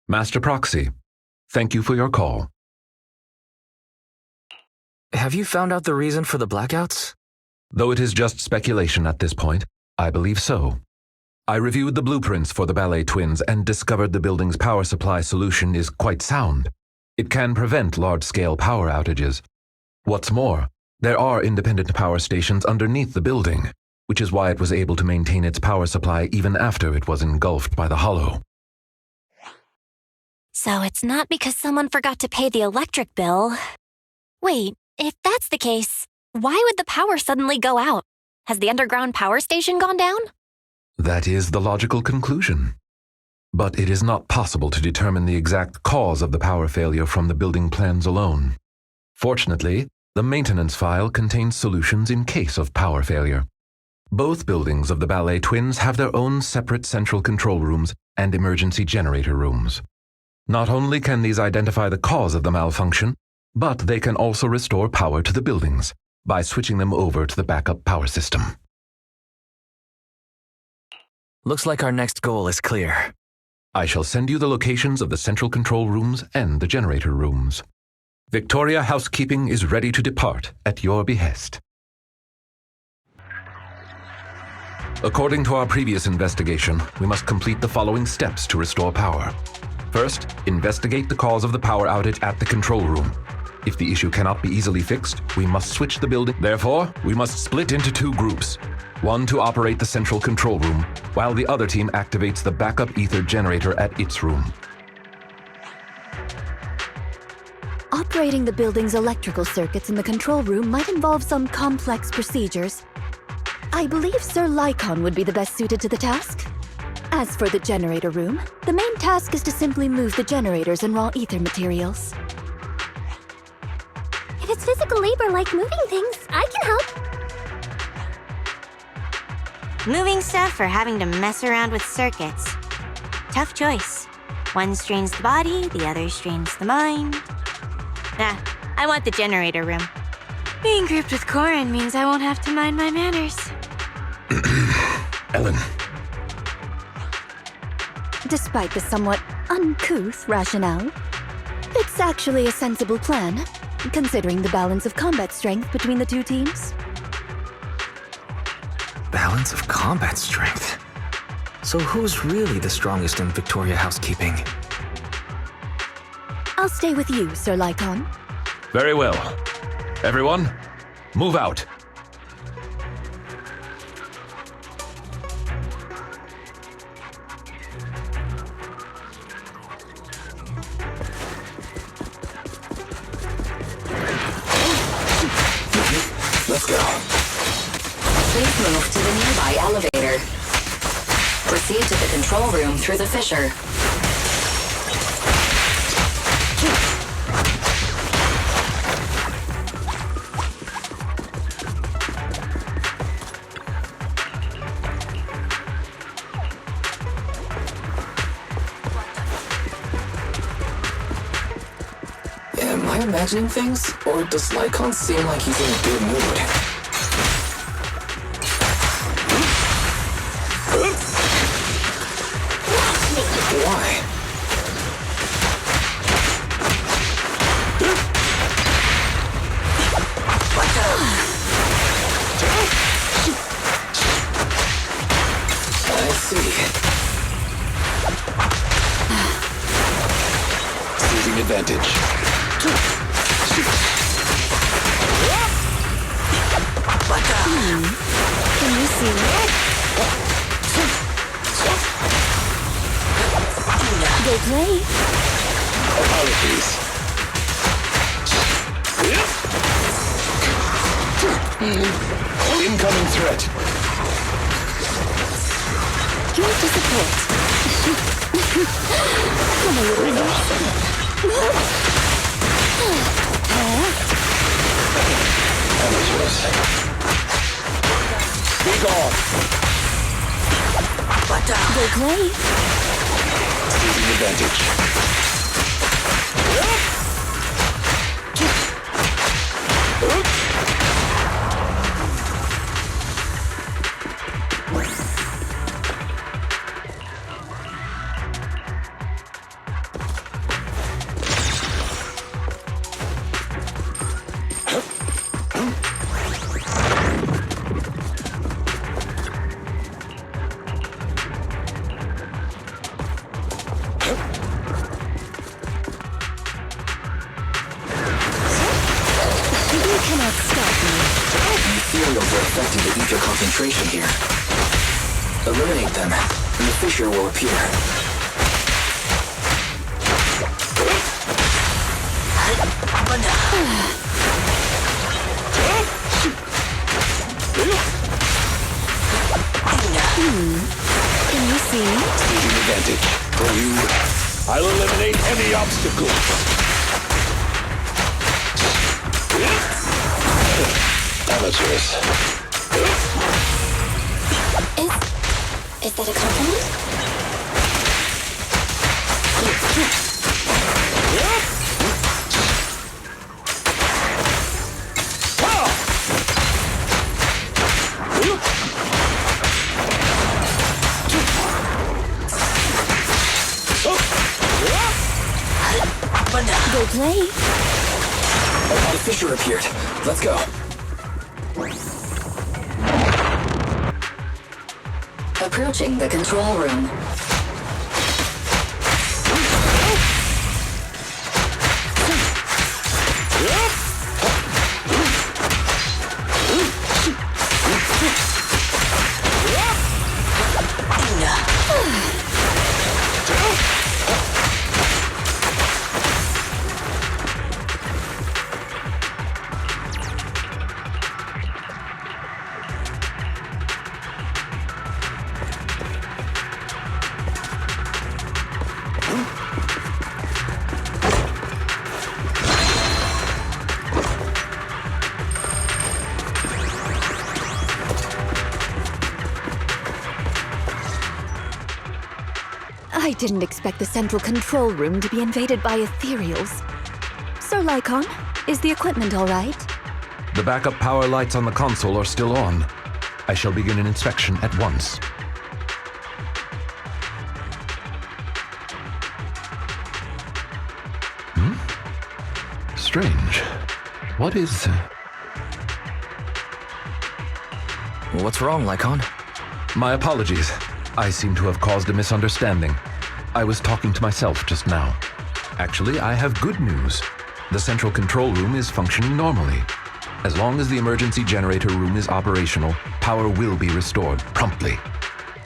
Master Proxy, thank you for your call. Have you found out the reason for the blackouts? Though it is just speculation at this point, I believe so. I reviewed the blueprints for the ballet twins and discovered the building's power supply solution is quite sound. It can prevent large-scale power outages. What's more, there are independent power stations underneath the building, which is why it was able to maintain its power supply even after it was engulfed by the hollow. So it's not because someone forgot to pay the electric bill. Wait, if that's the case, why would the power suddenly go out? Has the underground power station gone down? That is the logical conclusion. But it is not possible to determine the exact cause of the power failure from the building plans alone. Fortunately, the maintenance file contains solutions in case of power failure. Both buildings of the ballet twins have their own separate central control rooms and emergency generator rooms. Not only can these identify the cause of the malfunction, but they can also restore power to the buildings by switching them over to the backup power system. Looks like our next goal is clear. I shall send you the locations of the central control rooms and the generator rooms. Victoria Housekeeping is ready to depart at your behest. According to our previous investigation, we must complete the following steps to restore power. First, investigate the cause of the power outage at the control room. If the issue cannot be easily fixed, we must switch the building. Therefore, we must split into two groups. One to operate the central control room, while the other team activates the backup ether generator at its room. Operating the building's electrical circuits in the control room might involve some complex procedures. I believe Sir Lycon would be the best suited to the task. As for the generator room, the main task is to simply move the generators and raw ether materials. If it's physical labor like moving things, I can help. Moving stuff or having to mess around with circuits. Tough choice. One strains the body, the other strains the mind. Nah, I want the generator room. Being grouped with Corin means I won't have to mind my manners. Ellen. Despite the somewhat uncouth rationale, it's actually a sensible plan, considering the balance of combat strength between the two teams. Balance of combat strength? So who's really the strongest in Victoria Housekeeping? I'll stay with you, Sir Lycon. Very well. Everyone, move out. Let's go. Please move to the nearby elevator. Proceed to the control room through the fissure. Am I imagining things, or does Lycon seem like he's in a good mood? Why? I see. Seizing advantage. Can you see me? Go play. Apologies. Incoming threat. Here to support. Come a little Amateurs. Be gone. Go play. Seizing advantage. affecting the ether concentration here. Eliminate them, and the fissure will appear. Can you see me? Taking advantage. For you, I'll eliminate any obstacles. Amateurs. Is that a compliment? Go play. The fissure appeared. Let's go. Approaching the control room. I didn't expect the central control room to be invaded by ethereals. Sir Lycon, is the equipment all right? The backup power lights on the console are still on. I shall begin an inspection at once. Strange. What is... What's wrong, Lycon? My apologies. I seem to have caused a misunderstanding. I was talking to myself just now. Actually, I have good news. The central control room is functioning normally. As long as the emergency generator room is operational, power will be restored promptly.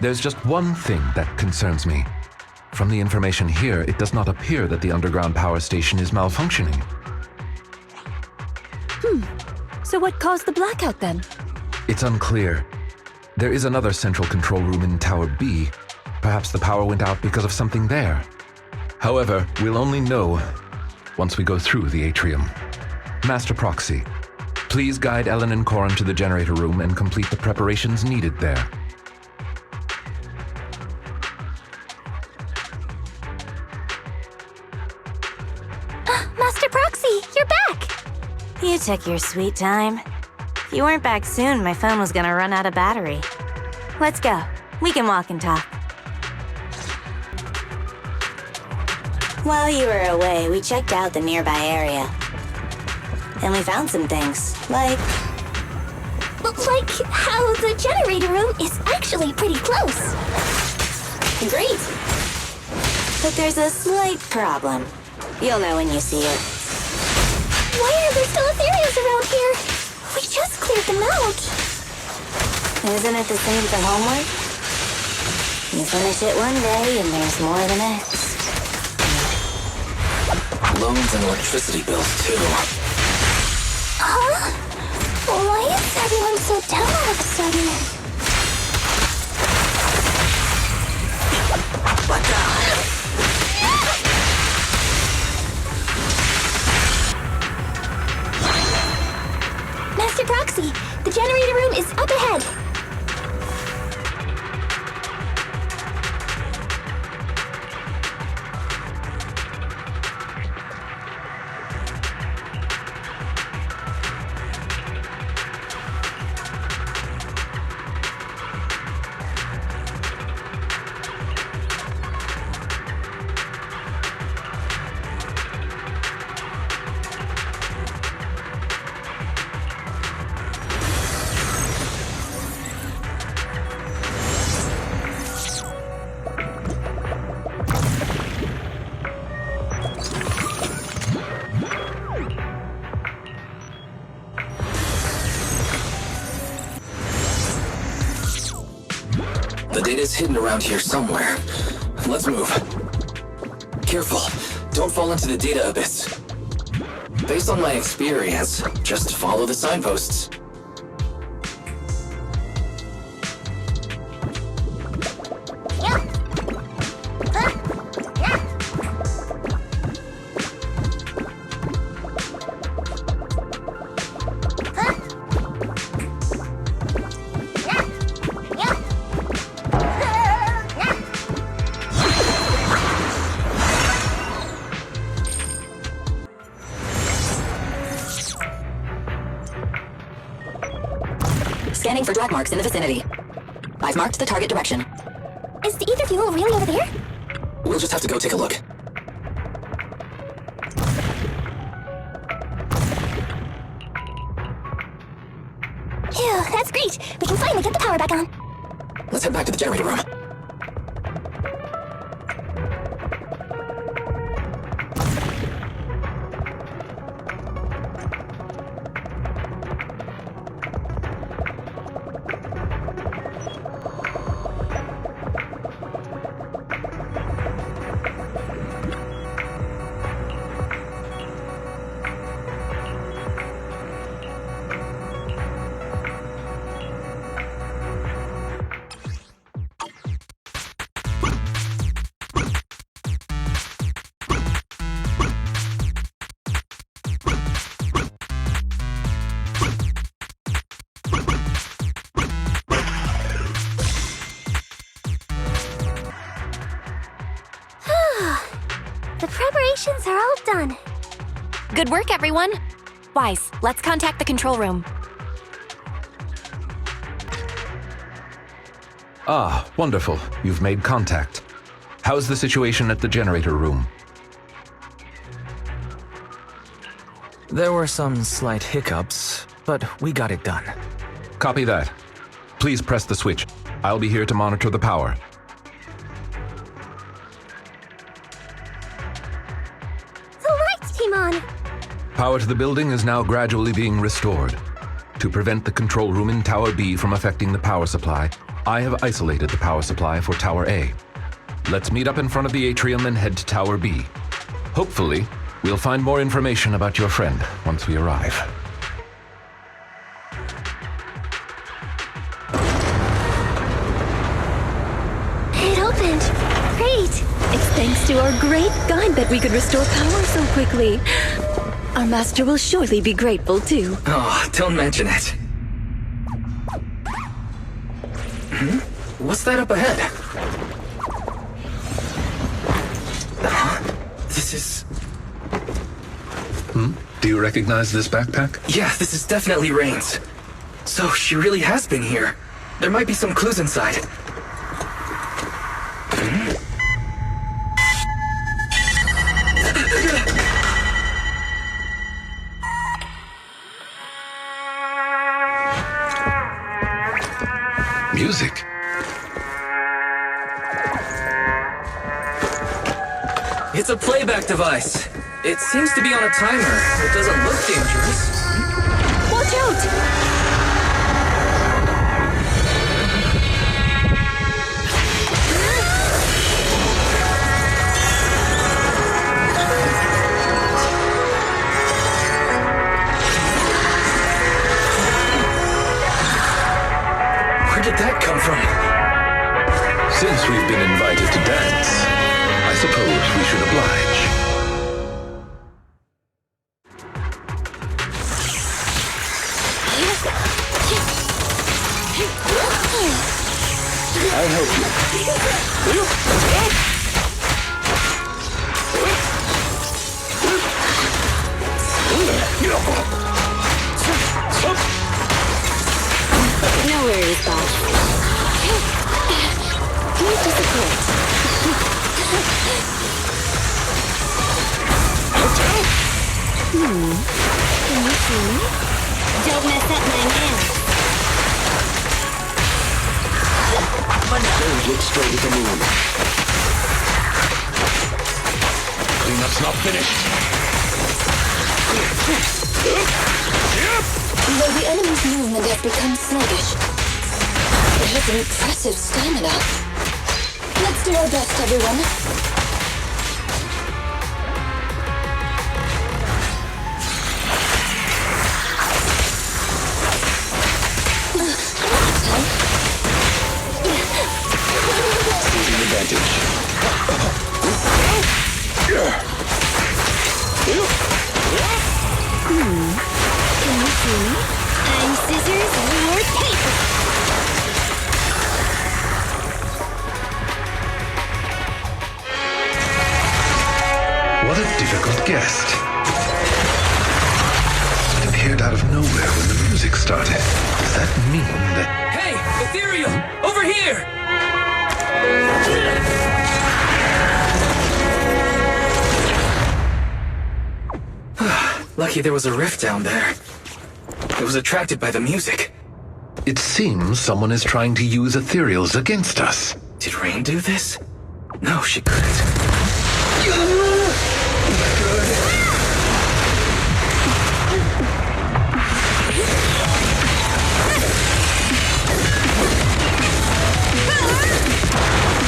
There's just one thing that concerns me. From the information here, it does not appear that the underground power station is malfunctioning. So what caused the blackout then? It's unclear. There is another central control room in Tower B. Perhaps the power went out because of something there. However, we'll only know once we go through the atrium. Master Proxy, please guide Ellen and Corin to the generator room and complete the preparations needed there. Master Proxy, you're back! You took your sweet time. If you weren't back soon, my phone was gonna run out of battery. Let's go. We can walk and talk. While you were away, we checked out the nearby area. And we found some things, like how the generator room is actually pretty close. great. But there's a slight problem. You'll know when you see it. Why are there still ethereals around here? We just cleared them out. Isn't it the same for homework? You finish it one day and there's more the next. Loans and electricity bills, too. Huh? Why is everyone so down all of a sudden? What the? Master Proxy, the generator room is up ahead. The data's hidden around here somewhere. Let's move. Careful, don't fall into the data abyss. Based on my experience, just follow the signposts. Scanning for drag marks in the vicinity. I've marked the target direction. Is the ether fuel really over there? We'll just have to go take a look. Phew, that's great. We can finally get the power back on. Let's head back to the generator room. The preparations are all done. Good work, everyone. Wise, let's contact the control room. Ah, wonderful. You've made contact. How's the situation at the generator room? There were some slight hiccups, but we got it done. Copy that. Please press the switch. I'll be here to monitor the power. The lights came on. Power to the building is now gradually being restored. To prevent the control room in Tower B from affecting the power supply, I have isolated the power supply for Tower A. Let's meet up in front of the atrium and head to Tower B. Hopefully, we'll find more information about your friend once we arrive. It opened. Great. It's thanks to our great guide that we could restore power so quickly. Our master will surely be grateful too. Oh, don't mention it. What's that up ahead? This is... Do you recognize this backpack? Yeah, this is definitely Rain's. So she really has been here. There might be some clues inside. Music. It's a playback device. It seems to be on a timer. It doesn't look dangerous. Watch out! Where did that come from? Since we've been invited to dance, I suppose we should oblige. I'll help No worries, boss. Here's the support. Can you see me? Don't mess up my man. Don't look straight at the moon. Cleanup's not finished. Though the enemy's movement has become sluggish, it has Impressive stamina. Let's do our best, everyone. Taking advantage. Can you see me? I'm scissors, you're paper. What a difficult guest. It appeared out of nowhere when the music started. Does that mean that... Hey, Ethereal! Over here! Lucky there was a rift down there. It was attracted by the music. It seems someone is trying to use ethereals against us. Did Rain do this? No, she couldn't.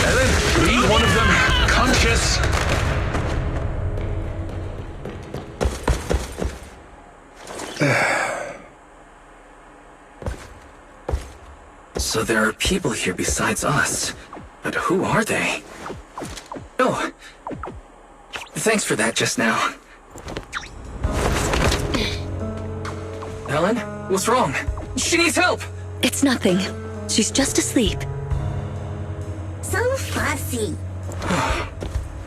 Ellen, leave one of them conscious. So there are people here besides us. But who are they? Oh. Thanks for that just now. Ellen, what's wrong? She needs help! It's nothing. She's just asleep. So fussy.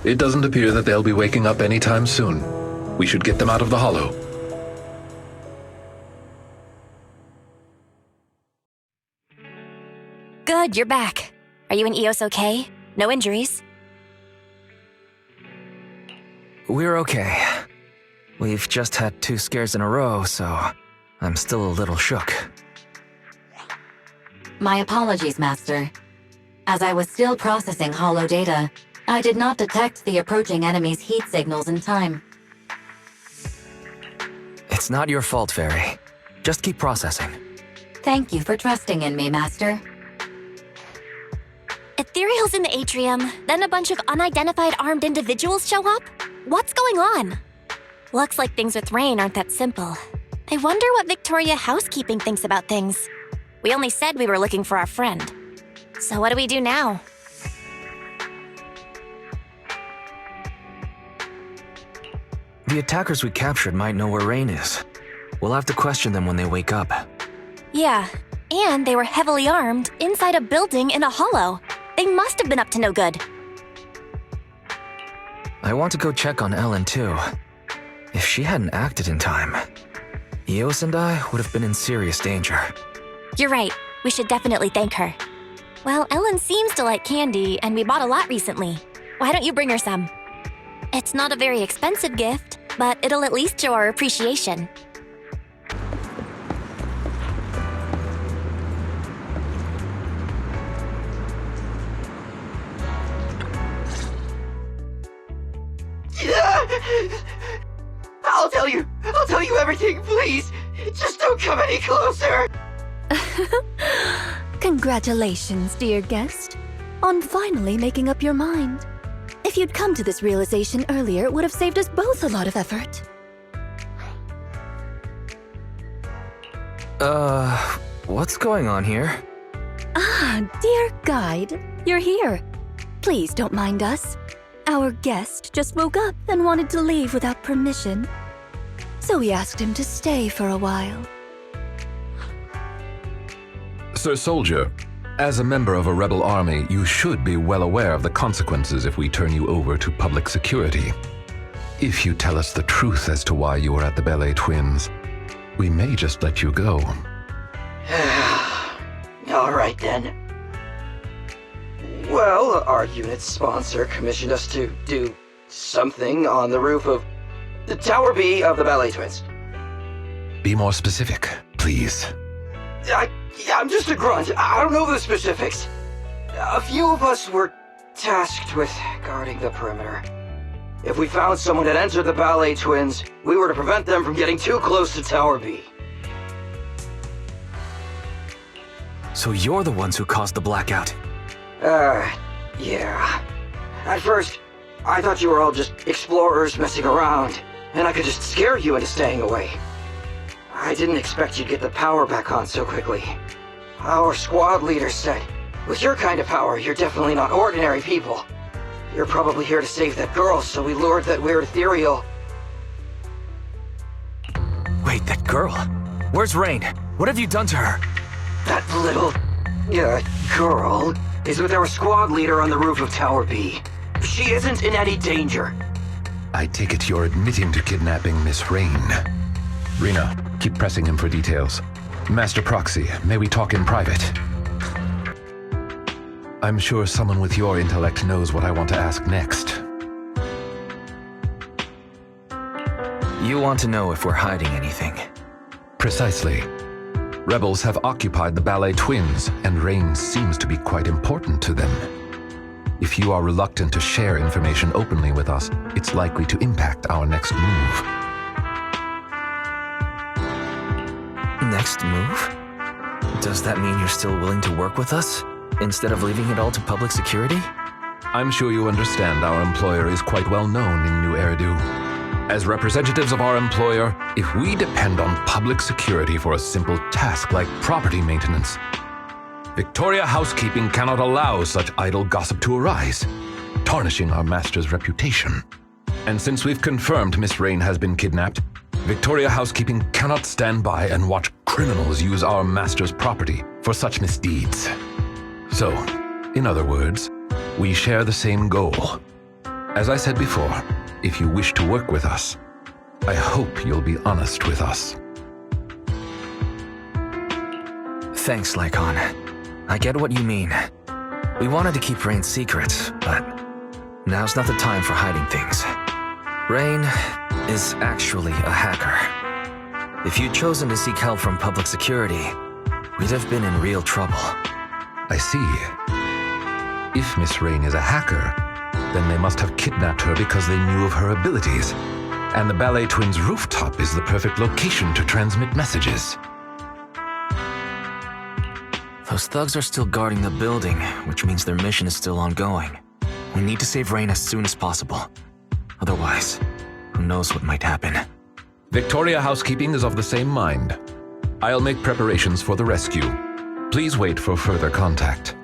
It doesn't appear that they'll be waking up anytime soon. We should get them out of the hollow. Good, you're back. Are you and Eos okay? No injuries? We're okay. We've just had 2 scares in a row, so I'm still a little shook. My apologies, Master. As I was still processing hollow data, I did not detect the approaching enemy's heat signals in time. It's not your fault, Fairy. Just keep processing. Thank you for trusting in me, Master. Ethereal's in the atrium, then a bunch of unidentified armed individuals show up? What's going on? Looks like things with Rain aren't that simple. I wonder what Victoria Housekeeping thinks about things. We only said we were looking for our friend. So what do we do now? The attackers we captured might know where Rain is. We'll have to question them when they wake up. Yeah, and they were heavily armed inside a building in a hollow. They must have been up to no good. I want to go check on Ellen, too. If she hadn't acted in time, Eos and I would have been in serious danger. You're right. We should definitely thank her. Well, Ellen seems to like candy, and we bought a lot recently. Why don't you bring her some? It's not a very expensive gift, but it'll at least show our appreciation. I'll tell you everything, please. Just don't come any closer. Congratulations, dear guest, on finally making up your mind. If you'd come to this realization earlier, it would have saved us both a lot of effort. What's going on here? Ah, dear guide, you're here. Please don't mind us. Our guest just woke up and wanted to leave without permission. So we asked him to stay for a while. Sir Soldier, as a member of a rebel army, you should be well aware of the consequences if we turn you over to public security. If you tell us the truth as to why you were at the Ballet Twins, we may just let you go. All right, then. Well, our unit's sponsor commissioned us to do something on the roof of the Tower B of the Ballet Twins. Be more specific, please. I'm just a grunt. I don't know the specifics. A few of us were tasked with guarding the perimeter. If we found someone had entered the Ballet Twins, we were to prevent them from getting too close to Tower B. So you're the ones who caused the blackout. Yeah. At first, I thought you were all just explorers messing around, and I could just scare you into staying away. I didn't expect you'd get the power back on so quickly. Our squad leader said, with your kind of power, you're definitely not ordinary people. You're probably here to save that girl, so we lured that weird ethereal. Wait, that girl? Where's Rain? What have you done to her? That little, girl is with our squad leader on the roof of Tower B. She isn't in any danger. I take it you're admitting to kidnapping Miss Rain. Rena, keep pressing him for details. Master Proxy, may we talk in private? I'm sure someone with your intellect knows what I want to ask next. You want to know if we're hiding anything. Precisely. Rebels have occupied the ballet twins, and Rain seems to be quite important to them. If you are reluctant to share information openly with us, it's likely to impact our next move. Next move? Does that mean you're still willing to work with us, instead of leaving it all to public security? I'm sure you understand our employer is quite well known in New Eridu. As representatives of our employer, if we depend on public security for a simple task like property maintenance, Victoria Housekeeping cannot allow such idle gossip to arise, tarnishing our master's reputation. And since we've confirmed Miss Rain has been kidnapped, Victoria Housekeeping cannot stand by and watch criminals use our master's property for such misdeeds. So, in other words, we share the same goal. As I said before, if you wish to work with us, I hope you'll be honest with us. Thanks, Lycon. I get what you mean. We wanted to keep Rain secret, but now's not the time for hiding things. Rain is actually a hacker. If you'd chosen to seek help from public security, we'd have been in real trouble. I see. If Miss Rain is a hacker, then they must have kidnapped her because they knew of her abilities. And the Ballet Twins' rooftop is the perfect location to transmit messages. Those thugs are still guarding the building, which means their mission is still ongoing. We need to save Rain as soon as possible. Otherwise, who knows what might happen. Victoria Housekeeping is of the same mind. I'll make preparations for the rescue. Please wait for further contact.